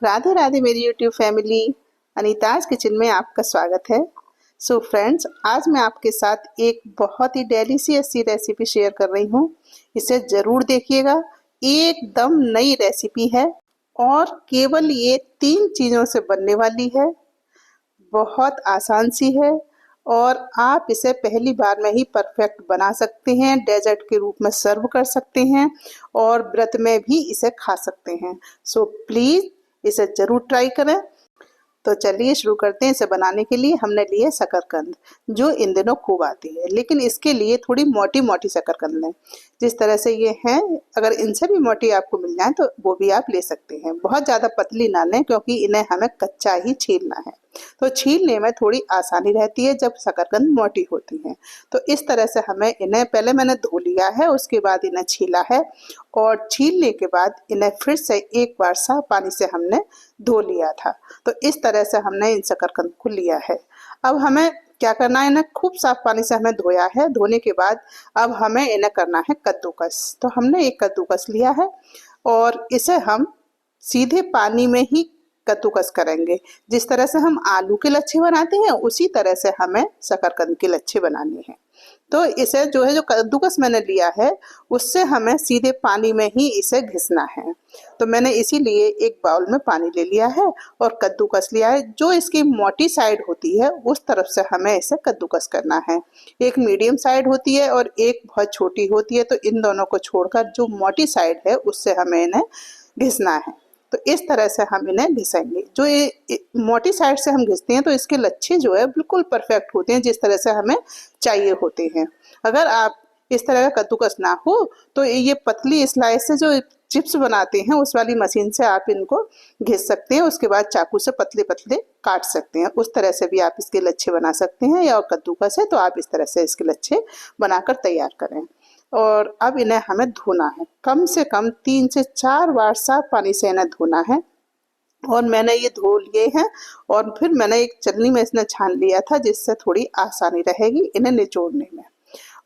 राधे राधे मेरी YouTube family. अनीताज kitchen में आपका स्वागत है। सो फ्रेंड्स, आज मैं आपके साथ एक बहुत ही डेलीशियस सी रेसिपी शेयर कर रही हूँ। इसे ज़रूर देखिएगा। एकदम नई रेसिपी है और केवल ये 3 चीज़ों से बनने वाली है। बहुत आसान सी है और आप इसे पहली बार में ही परफेक्ट बना सकते हैं। डेजर्ट के रूप में सर्व कर सकते हैं और व्रत में भी इसे खा सकते हैं। सो प्लीज़ इसे ज़रूर ट्राई करें। तो चलिए शुरू करते हैं। इसे बनाने के लिए हमने लिए शकरकंद, जो इन दिनों खूब आती है, लेकिन इसके लिए थोड़ी मोटी मोटी शकरकंद लें। जिस तरह से ये हैं, अगर इनसे भी मोटी आपको मिल जाए तो वो भी आप ले सकते हैं। बहुत ज़्यादा पतली ना लें, क्योंकि इन्हें हमें कच्चा ही छीलना है। तो छीलने में थोड़ी आसानी रहती है जब शकरकंद मोटी होती हैं। तो इस तरह से हमें इन्हें, पहले मैंने धो लिया है, उसके बाद इन्हें छीला है और छीलने के बाद इन्हें फिर से एक बार साफ पानी से हमने धो लिया था। तो इस तरह से हमने इन शकरकंद को लिया है। अब हमें क्या करना है, इन्हें खूब साफ पानी से हमें धोया है। धोने के बाद अब हमें इन्हें करना है कद्दूकस। तो हमने एक कद्दूकस लिया है और इसे हम सीधे पानी में ही कद्दूकस करेंगे। जिस तरह से हम आलू के लच्छे बनाते हैं, उसी तरह से हमें शकरकंद के लच्छे बनाने हैं। तो इसे जो कद्दूकस मैंने लिया है, उससे हमें सीधे पानी में ही इसे घिसना है। तो मैंने इसीलिए एक बाउल में पानी ले लिया है और कद्दूकस लिया है। जो इसकी मोटी साइड होती है, उस तरफ से हमें इसे कद्दूकस करना है। एक मीडियम साइड होती है और एक बहुत छोटी होती है। तो इन दोनों को छोड़कर जो मोटी साइड है, उससे हमें इन्हें घिसना है। तो इस तरह से हम इन्हें घिसेंगे। जो ये मोटी साइड से हम घिसते हैं, तो इसके लच्छे जो है बिल्कुल परफेक्ट होते हैं, जिस तरह से हमें चाहिए होते हैं। अगर आप इस तरह का कद्दूकस ना हो, तो ये पतली स्लाइस से जो चिप्स बनाते हैं, उस वाली मशीन से आप इनको घिस सकते हैं। उसके बाद चाकू से पतले पतले काट सकते हैं। उस तरह से भी आप इसके लच्छे बना सकते हैं। या कद्दूकस है तो आप इस तरह से इसके लच्छे बनाकर तैयार करें। और अब इन्हें हमें धोना है। कम से कम 3 से 4 बार साफ पानी से इन्हें धोना है। और मैंने ये धो लिए हैं और फिर मैंने एक छलनी में इसने छान लिया था, जिससे थोड़ी आसानी रहेगी इन्हें निचोड़ने में।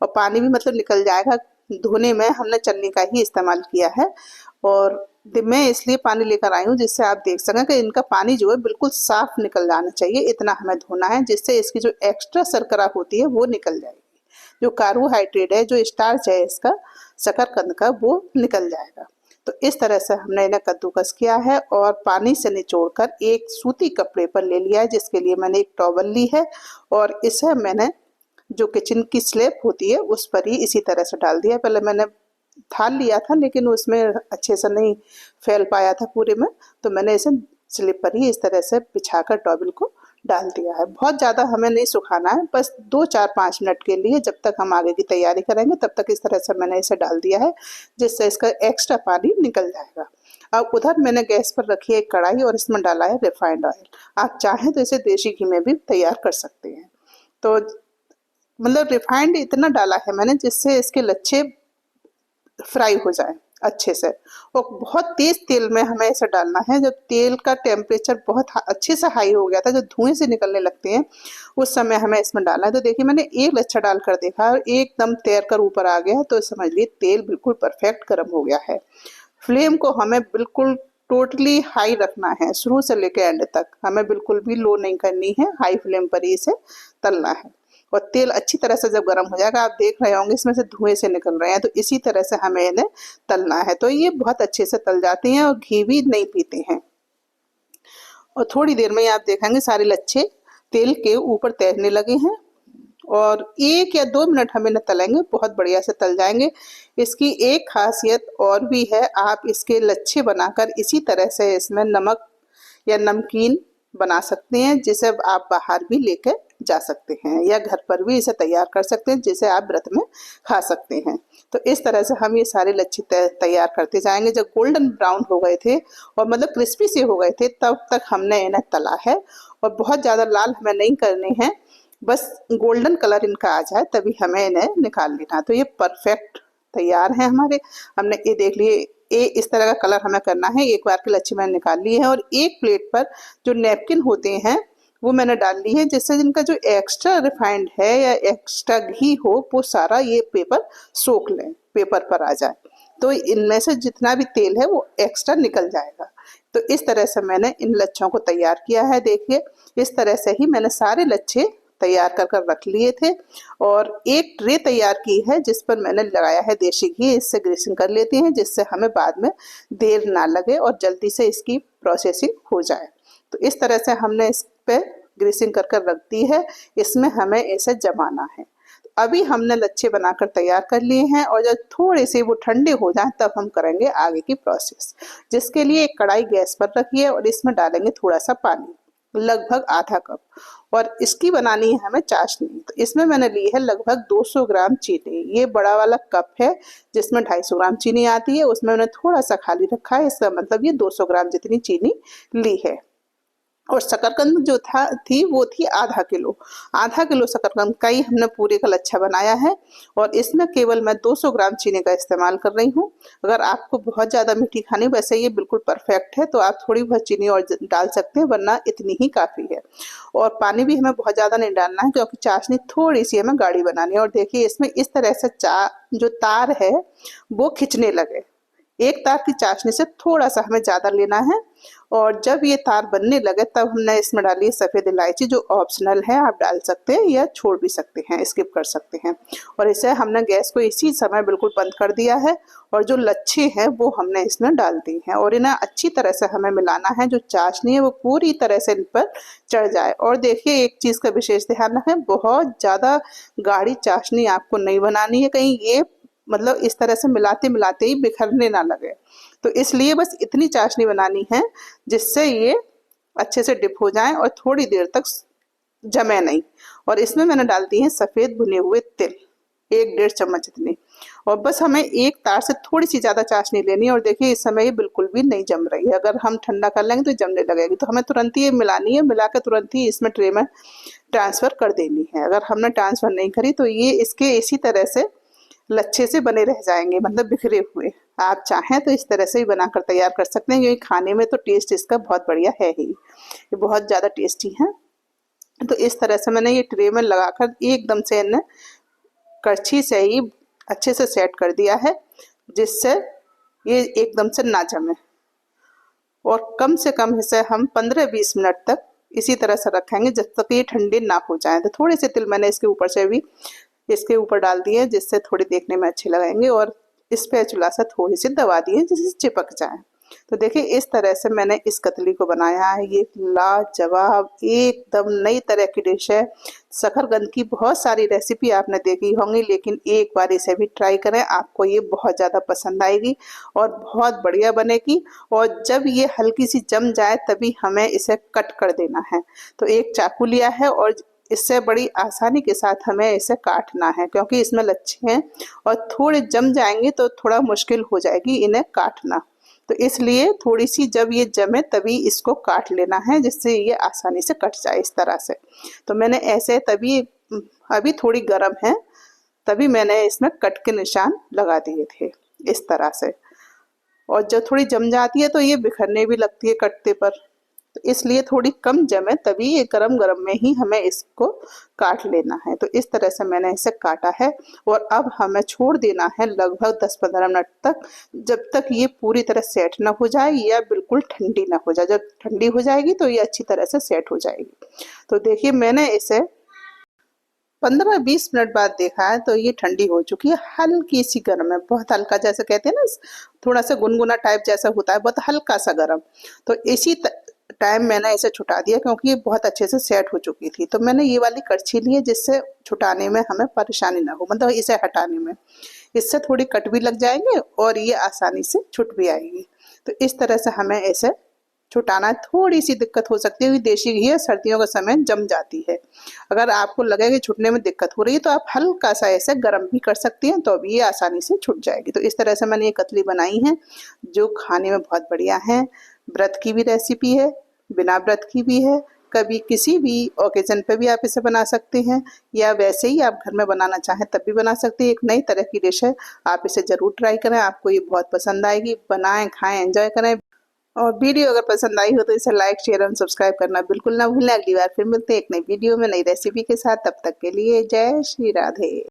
और पानी भी मतलब निकल जाएगा। धोने में हमने छलनी का ही इस्तेमाल किया है। और मैं इसलिए पानी लेकर आई हूँ, जिससे आप देख सकें कि इनका पानी जो है बिल्कुल साफ निकल जाना चाहिए। इतना हमें धोना है, जिससे इसकी जो एक्स्ट्रा शर्करा होती है वो निकल जाएगी। जो कार्बोहाइड्रेट है, जो स्टार्च है इसका, शकरकंद का, वो निकल जाएगा। तो इस तरह से हमने इन्हें कद्दूकस किया है और पानी से निचोड़कर एक सूती कपड़े पर ले लिया है, जिसके लिए मैंने एक टॉवल ली है। और इसे मैंने जो किचन की स्लैब होती है, उस पर ही इसी तरह से डाल दिया। पहले मैंने थाल लिया था, लेकिन उसमें अच्छे से नहीं फैल पाया था पूरे में। तो मैंने इसे स्लैब पर ही इस तरह से बिछाकर टॉवल को डाल दिया है। बहुत ज़्यादा हमें नहीं सुखाना है, बस 2 4 5 मिनट के लिए, जब तक हम आगे की तैयारी करेंगे तब तक इस तरह से मैंने इसे डाल दिया है, जिससे इसका एक्स्ट्रा पानी निकल जाएगा। अब उधर मैंने गैस पर रखी है एक कढ़ाई और इसमें डाला है रिफाइंड ऑयल। आप चाहें तो इसे देसी घी में भी तैयार कर सकते हैं। तो मतलब रिफाइंड इतना डाला है मैंने, जिससे इसके लच्छे फ्राई हो जाए अच्छे से। और बहुत तेज तेल में हमें ऐसा डालना है। जब तेल का टेम्परेचर बहुत अच्छे से हाई हो गया था, जब धुएं से निकलने लगते हैं, उस समय हमें इसमें डालना है। तो देखिए, मैंने एक लच्छा डालकर देखा और एकदम तैर कर ऊपर आ गया। तो समझ लीजिए तेल बिल्कुल परफेक्ट गर्म हो गया है। फ्लेम को हमें बिल्कुल टोटली हाई रखना है, शुरू से लेकर एंड तक। हमें बिल्कुल भी लो नहीं करनी है, हाई फ्लेम पर ही इसे तलना है। और तेल अच्छी तरह से जब गर्म हो जाएगा, आप देख रहे होंगे इसमें से धुएं से निकल रहे हैं, तो इसी तरह से हमें इन्हें तलना है। तो ये बहुत अच्छे से तल जाते हैं और घी भी नहीं पीते हैं। और थोड़ी देर में आप देखेंगे सारे लच्छे तेल के ऊपर तैरने लगे हैं। और 1 या 2 मिनट हम इन्हें तलेंगे, बहुत बढ़िया से तल जाएंगे। इसकी एक खासियत और भी है, आप इसके लच्छे बनाकर इसी तरह से इसमें नमक या नमकीन बना सकते हैं, जिसे आप बाहर भी लेकर जा सकते हैं या घर पर भी इसे तैयार कर सकते हैं, जिसे आप व्रत में खा सकते हैं। तो इस तरह से हम ये सारे लच्छे तैयार करते जाएंगे। जब गोल्डन ब्राउन हो गए थे और मतलब क्रिस्पी से हो गए थे, तब तक हमने इन्हें तला है। और बहुत ज़्यादा लाल हमें नहीं करने हैं, बस गोल्डन कलर इनका आ जाए तभी हमें इन्हें निकाल लेना। तो ये परफेक्ट तैयार है हमारे। हमने ये देख लिए, ये इस तरह का कलर हमें करना है। एक बार के लच्छे मैंने निकाल लिए हैं और एक प्लेट पर जो नैपकिन होते हैं वो मैंने डाल ली है, जिससे इनका जो एक्स्ट्रा रिफाइंड है या एक्स्ट्रा घी हो, वो सारा ये पेपर सोख लें, पेपर पर आ जाए। तो इनमें से जितना भी तेल है वो एक्स्ट्रा निकल जाएगा। तो इस तरह से मैंने इन लच्छों को तैयार किया है। देखिए इस तरह से ही मैंने सारे लच्छे तैयार कर कर रख लिए थे और एक ट्रे तैयार की है जिस पर मैंने लगाया है देसी घी। इससे ग्रीसिंग कर लेते हैं जिससे हमें बाद में देर ना लगे और जल्दी से इसकी प्रोसेसिंग हो जाए। तो इस तरह से हमने इस पे ग्रीसिंग कर कर रख दी है। इसमें हमें इसे जमाना है। अभी हमने लच्छे बनाकर तैयार कर लिए हैं और जब थोड़े से वो ठंडे हो जाएं तब हम करेंगे आगे की प्रोसेस, जिसके लिए एक कढ़ाई गैस पर रखिए और इसमें डालेंगे थोड़ा सा पानी, लगभग आधा कप, और इसकी बनानी है हमें चाशनी। तो इसमें मैंने ली है लगभग 200 ग्राम चीनी। ये बड़ा वाला कप है जिसमें 250 ग्राम चीनी आती है, उसमें मैंने थोड़ा सा खाली रखा है, इसका मतलब ये 200 ग्राम जितनी चीनी ली है। और शकरकंद जो थी वो थी आधा किलो शकरकंद का ही हमने पूरे का लच्छा बनाया है और इसमें केवल मैं 200 ग्राम चीनी का इस्तेमाल कर रही हूँ। अगर आपको बहुत ज़्यादा मीठी खानी, वैसे ये बिल्कुल परफेक्ट है, तो आप थोड़ी बहुत चीनी और डाल सकते हैं, वरना इतनी ही काफ़ी है। और पानी भी हमें बहुत ज़्यादा नहीं डालना है क्योंकि चाशनी थोड़ी सी हमें गाढ़ी बनानी है। और देखिए इसमें इस तरह से जो तार है वो खिंचने लगे। एक तार की चाशनी से थोड़ा सा हमें ज़्यादा लेना है और जब ये तार बनने लगे तब हमने इसमें डाली है सफ़ेद इलायची, जो ऑप्शनल है, आप डाल सकते हैं या छोड़ भी सकते हैं, स्किप कर सकते हैं। और इसे हमने गैस को इसी समय बिल्कुल बंद कर दिया है और जो लच्छे हैं वो हमने इसमें डाल दी हैं और इन्हें अच्छी तरह से हमें मिलाना है। जो चाशनी है वो पूरी तरह से इन पर चढ़ जाए। और देखिए एक चीज़ का विशेष ध्यान रखें, बहुत ज़्यादा गाढ़ी चाशनी आपको नहीं बनानी है, कहीं ये मतलब इस तरह से मिलाते मिलाते ही बिखरने ना लगे। तो इसलिए बस इतनी चाशनी बनानी है जिससे ये अच्छे से डिप हो जाए और थोड़ी देर तक जमे नहीं। और इसमें मैंने डाल दी है सफ़ेद भुने हुए तिल, 1-1.5 चम्मच इतनी। और बस हमें एक तार से थोड़ी सी ज़्यादा चाशनी लेनी है। और देखिए इस समय ये बिल्कुल भी नहीं जम रही है, अगर हम ठंडा कर लेंगे तो जमने लगेगी। तो हमें तुरंत ही ये मिलानी है, मिला कर तुरंत ही इसमें ट्रे में ट्रांसफ़र कर देनी है। अगर हमने ट्रांसफ़र नहीं करी तो ये इसके इसी तरह से लच्छे से बने रह जाएंगे, मतलब बिखरे हुए। आप चाहें तो इस तरह से ही बनाकर तैयार कर सकते हैं, क्योंकि खाने में तो टेस्ट इसका बहुत बढ़िया है ही, ये बहुत ज़्यादा टेस्टी है। तो इस तरह से मैंने ये ट्रे में लगाकर एकदम से इन्हें करछी से ही अच्छे से सेट कर दिया है जिससे ये एकदम से ना जमे। और कम से कम इसे हम 15-20 मिनट तक इसी तरह से रखेंगे जब तक ये ठंडे ना हो जाए। तो थोड़े से तिल मैंने इसके ऊपर से भी इसके ऊपर डाल दिए जिससे थोड़ी देखने में अच्छे लगेंगे और स्पैचुला से थोड़ी सी दबा दी है जिससे चिपक जाए। तो देखिए इस तरह से मैंने इस कतली को बनाया है। ये लाजवाब एकदम नई तरह की डिश है। शकरकंद की बहुत सारी रेसिपी आपने देखी होंगी, लेकिन एक बार इसे भी ट्राई करें, आपको ये बहुत ज़्यादा पसंद आएगी और बहुत बढ़िया बनेगी। और जब ये हल्की सी जम जाए तभी हमें इसे कट कर देना है। तो एक चाकू लिया है और इससे बड़ी आसानी के साथ हमें इसे काटना है, क्योंकि इसमें लच्छे हैं और थोड़े जम जाएंगे तो थोड़ा मुश्किल हो जाएगी इन्हें काटना। तो इसलिए थोड़ी सी जब ये जमे तभी इसको काट लेना है जिससे ये आसानी से कट जाए इस तरह से। तो मैंने ऐसे तभी अभी थोड़ी गर्म है तभी मैंने इसमें कट के निशान लगा दिए थे इस तरह से। और जब थोड़ी जम जाती है तो ये बिखरने भी लगती है कटते पर, तो इसलिए थोड़ी कम जमे तभी ये गरम गरम में ही हमें इसको काट लेना है। तो इस तरह से मैंने इसे काटा है और अब हमें छोड़ देना है लगभग 10-15 मिनट तक, जब तक ये पूरी तरह सेट ना हो जाए या बिल्कुल ठंडी ना हो जाए। जब ठंडी हो जाएगी तो ये अच्छी तरह से सेट हो जाएगी। तो देखिए मैंने इसे 15-20 मिनट बाद देखा है तो ये ठंडी हो चुकी है, हल्की सी गर्म है, बहुत हल्का, जैसे कहते हैं ना थोड़ा सा गुनगुना टाइप जैसा होता है, बहुत हल्का सा गर्म। तो इसी टाइम मैंने इसे छुटा दिया क्योंकि ये बहुत अच्छे से सेट हो चुकी थी। तो मैंने ये वाली करछी ली है जिससे छुटाने में हमें परेशानी ना हो, मतलब इसे हटाने में। इससे थोड़ी कट भी लग जाएंगे और ये आसानी से छुट भी आएगी। तो इस तरह से हमें इसे छुटाना है। थोड़ी सी दिक्कत हो सकती है क्योंकि देशी घी है, सर्दियों के समय जम जाती है। अगर आपको लगे कि छुटने में दिक्कत हो रही है तो आप हल्का सा ऐसे गर्म भी कर सकती हैं, तो अभी ये आसानी से छुट जाएगी। तो इस तरह से मैंने ये कतली बनाई है जो खाने में बहुत बढ़िया है। व्रत की भी रेसिपी है, बिना व्रत की भी है, कभी किसी भी ओकेजन पे भी आप इसे बना सकते हैं या वैसे ही आप घर में बनाना चाहें तब भी बना सकते हैं। एक नई तरह की डिश है, आप इसे ज़रूर ट्राई करें, आपको ये बहुत पसंद आएगी। बनाएं, खाएं, एंजॉय करें। और वीडियो अगर पसंद आई हो तो इसे लाइक, शेयर और सब्सक्राइब करना बिल्कुल ना भूलें। अगली बार फिर मिलते हैं एक नई वीडियो में नई रेसिपी के साथ। तब तक के लिए जय श्री राधे।